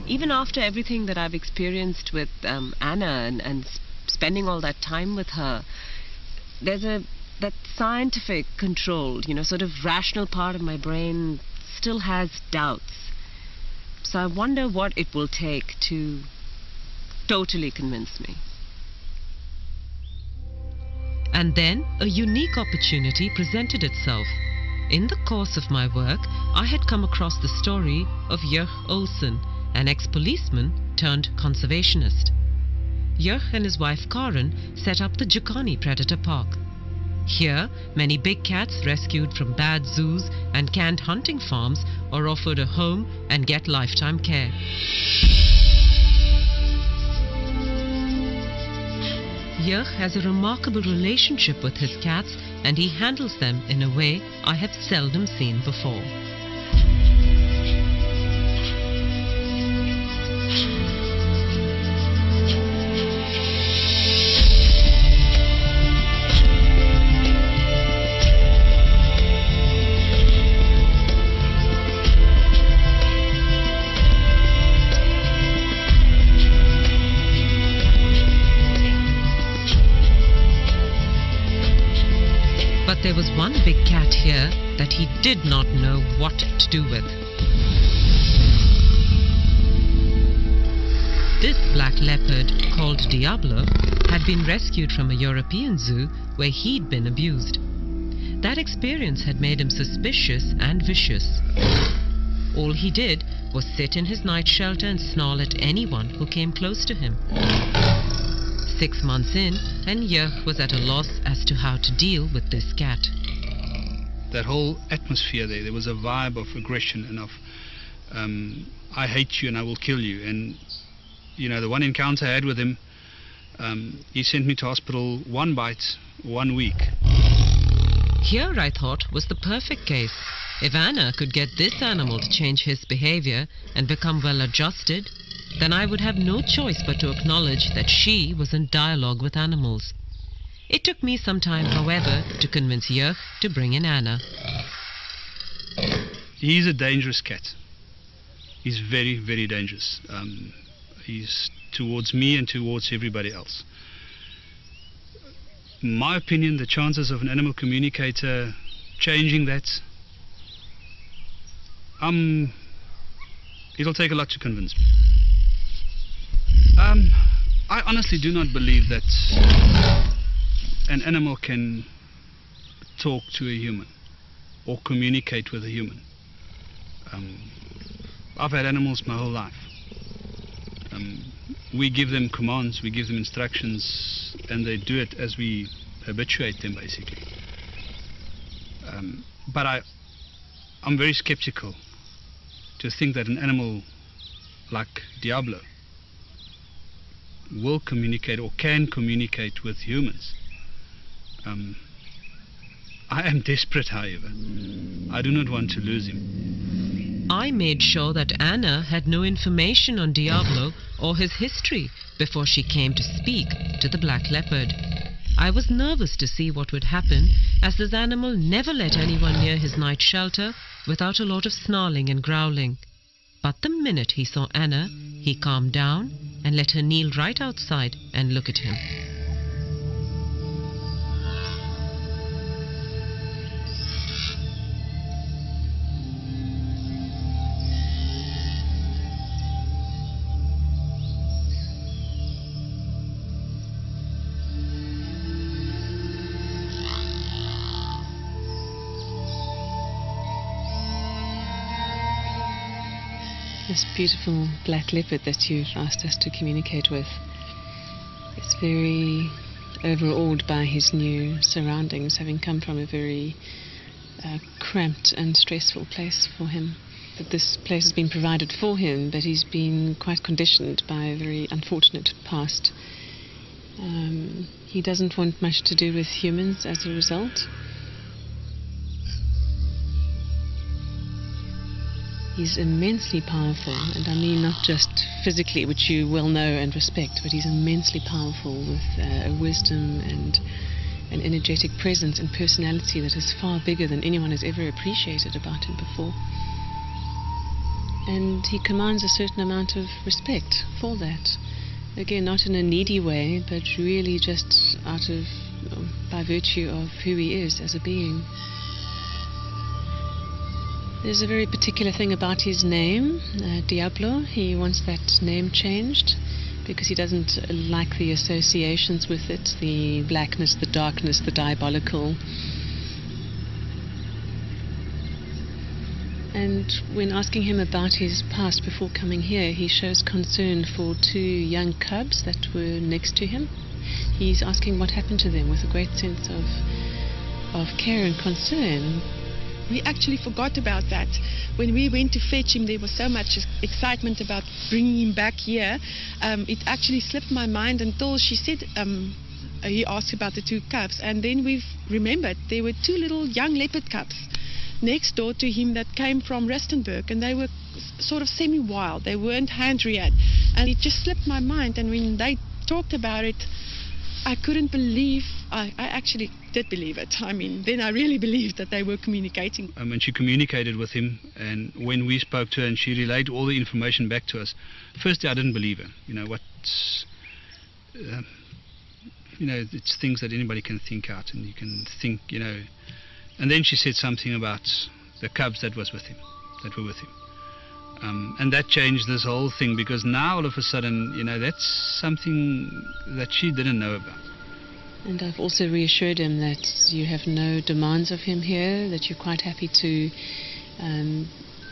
even after everything that I've experienced with Anna and spending all that time with her, there's that scientific controlled, sort of rational part of my brain still has doubts. So I wonder what it will take to totally convince me. And then a unique opportunity presented itself. In the course of my work, I had come across the story of Jörg Olsen, an ex-policeman turned conservationist. Jörg and his wife Karin set up the Jukani Predator Park. Here, many big cats rescued from bad zoos and canned hunting farms are offered a home and get lifetime care. Jörg has a remarkable relationship with his cats, and he handles them in a way I have seldom seen before. But there was one big cat here that he did not know what to do with. This black leopard, called Diabolo, had been rescued from a European zoo where he'd been abused. That experience had made him suspicious and vicious. All he did was sit in his night shelter and snarl at anyone who came close to him. 6 months in, and Jörg was at a loss as to how to deal with this cat. That whole atmosphere there was a vibe of aggression and of I hate you and I will kill you. And the one encounter I had with him, he sent me to hospital 1 bite, 1 week. Here, I thought, was the perfect case. If Anna could get this animal to change his behavior and become well adjusted, then I would have no choice but to acknowledge that she was in dialogue with animals. It took me some time, however, to convince Jörg to bring in Anna. He's a dangerous cat. He's very, very dangerous. He's towards me and towards everybody else. In my opinion, the chances of an animal communicator changing that, it'll take a lot to convince me. I honestly do not believe that an animal can talk to a human or communicate with a human. I've had animals my whole life. We give them commands, we give them instructions, and they do it as we habituate them, basically. But I'm very skeptical to think that an animal like Diabolo will communicate or can communicate with humans. I am desperate, however. I do not want to lose him. I made sure that Anna had no information on Diabolo or his history before she came to speak to the black leopard. I was nervous to see what would happen, as this animal never let anyone near his night shelter without a lot of snarling and growling. But the minute he saw Anna, he calmed down and let her kneel right outside and look at him. This beautiful black leopard that you've asked us to communicate with is very overawed by his new surroundings, having come from a very cramped and stressful place for him. That this place has been provided for him, but he's been quite conditioned by a very unfortunate past. He doesn't want much to do with humans as a result. He's immensely powerful, and I mean not just physically, which you well know and respect, but he's immensely powerful with a wisdom and an energetic presence and personality that is far bigger than anyone has ever appreciated about him before. And he commands a certain amount of respect for that. Again, not in a needy way, but really just out of, by virtue of who he is as a being. There's a very particular thing about his name, Diabolo. He wants that name changed because he doesn't like the associations with it, the blackness, the darkness, the diabolical. And when asking him about his past before coming here, he shows concern for 2 young cubs that were next to him. He's asking what happened to them with a great sense of care and concern. We actually forgot about that. When we went to fetch him, there was so much excitement about bringing him back here. It actually slipped my mind until she said, he asked about the 2 cubs, and then we've remembered there were 2 little young leopard cubs next door to him that came from Rustenburg, and they were sort of semi-wild. They weren't hand-reared, and it just slipped my mind. And when they talked about it, I couldn't believe. I actually did believe it. I mean, then I really believed that they were communicating. And she communicated with him, and when we spoke to her and she relayed all the information back to us, firstly I didn't believe her. It's things that anybody can think out, and you can think, And then she said something about the cubs that were with him. And that changed this whole thing, because now all of a sudden, that's something that she didn't know about. And I've also reassured him that you have no demands of him here, that you're quite happy to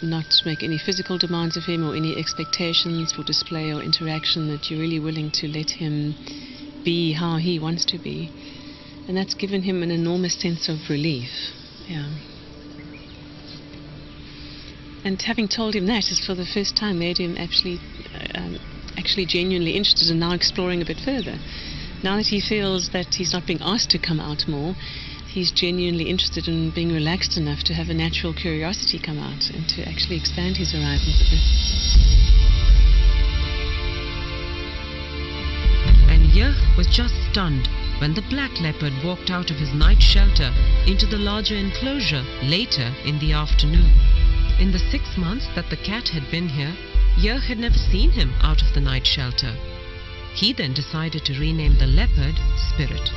not make any physical demands of him or any expectations for display or interaction, that you're really willing to let him be how he wants to be. And that's given him an enormous sense of relief. Yeah. And having told him that is for the first time made him actually genuinely interested and now exploring a bit further. Now that he feels that he's not being asked to come out more, he's genuinely interested in being relaxed enough to have a natural curiosity come out and to actually expand his horizons a bit. And Jurg was just stunned when the black leopard walked out of his night shelter into the larger enclosure later in the afternoon. In the 6 months that the cat had been here, Jurg had never seen him out of the night shelter. He then decided to rename the leopard Spirit.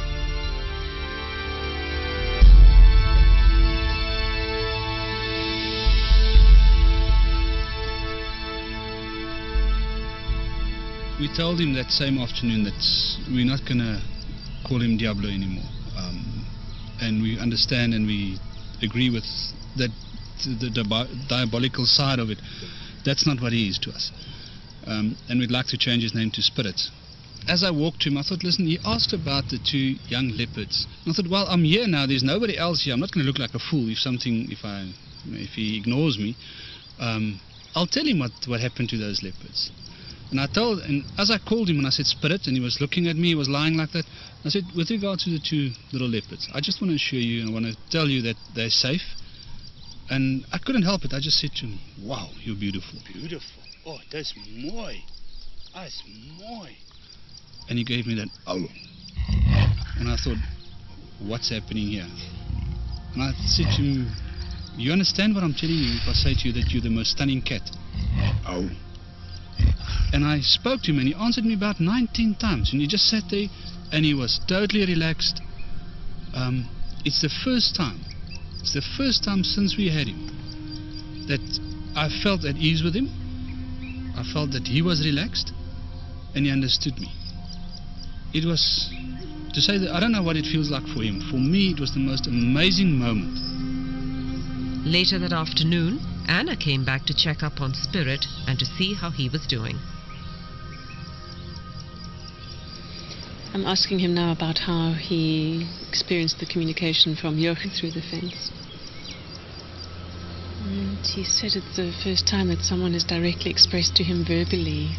We told him that same afternoon that we're not going to call him Diabolo anymore. And we understand and we agree with that the diabolical side of it. That's not what he is to us. And we'd like to change his name to Spirit. As I walked to him, I thought, listen, he asked about the 2 young leopards. And I thought, well, I'm here now, there's nobody else here. I'm not going to look like a fool if he ignores me. I'll tell him what happened to those leopards. And as I called him and I said Spirit, and he was looking at me, he was lying like that, I said, with regard to the 2 little leopards, I just want to assure you and I want to tell you that they're safe. And I couldn't help it. I just said to him, wow, you're beautiful. Beautiful. Oh, that's mooi. That's mooi. And he gave me that, oh. And I thought, what's happening here? And I said to him, you understand what I'm telling you if I say to you that you're the most stunning cat? Oh. And I spoke to him and he answered me about 19 times. And he just sat there and he was totally relaxed. It's the first time since we had him that I felt at ease with him. I felt that he was relaxed and he understood me. It was, to say that I don't know what it feels like for him. For me, it was the most amazing moment. Later that afternoon, Anna came back to check up on Spirit and to see how he was doing. I'm asking him now about how he experienced the communication from Jurg through the fence. And he said it's the first time that someone has directly expressed to him verbally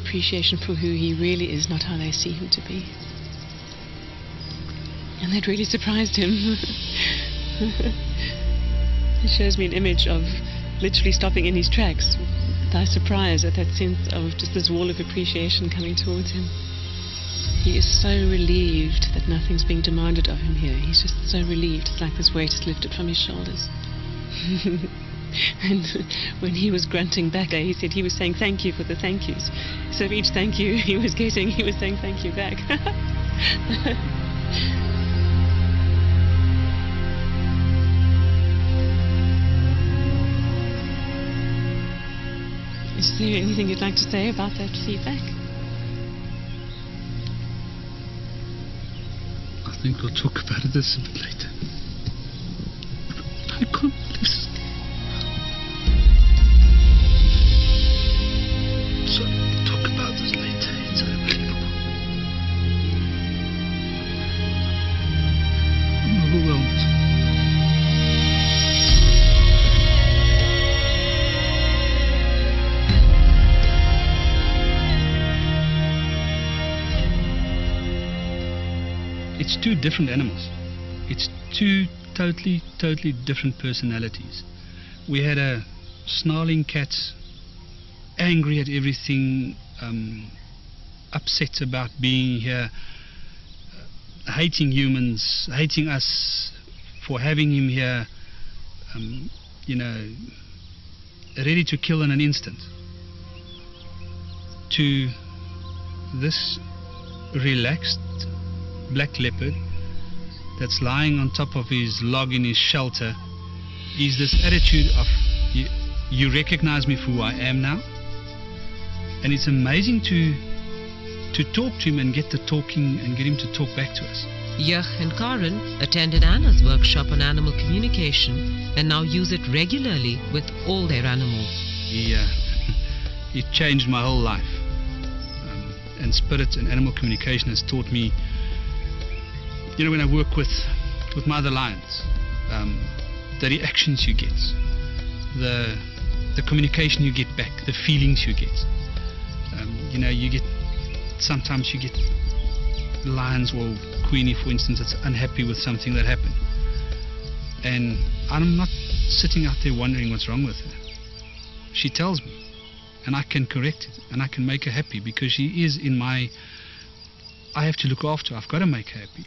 appreciation for who he really is, not how they see him to be. And that really surprised him. He shows me an image of literally stopping in his tracks by surprise at that sense of just this wall of appreciation coming towards him. He is so relieved that nothing's being demanded of him here. He's just so relieved. It's like this weight is lifted from his shoulders. And when he was grunting back, he said he was saying thank you for the thank yous. So each thank you he was getting, he was saying thank you back. Is there anything you'd like to say about that feedback? I think we'll talk about this a bit later. I can't listen. So we'll talk about this later. It's unbelievable. I'm overwhelmed. It's two different animals. It's two totally different personalities. We had a snarling cat, angry at everything, upset about being here, hating humans, hating us for having him here, you know, ready to kill in an instant. To this relaxed black leopard that's lying on top of his log in his shelter is this attitude of you recognize me for who I am now. And it's amazing to talk to him and get the talking and get him to talk back to us. Jurg and Karen attended Anna's workshop on animal communication and now use it regularly with all their animals. It changed my whole life. And spirit and animal communication has taught me, you know, when I work with my other lions, the reactions you get, the communication you get back, the feelings you get. You know, sometimes you get lions or Queenie, for instance, that's unhappy with something that happened. And I'm not sitting out there wondering what's wrong with her. She tells me, and I can correct it, and I can make her happy because she is in my... I have to look after her. I've got to make her happy.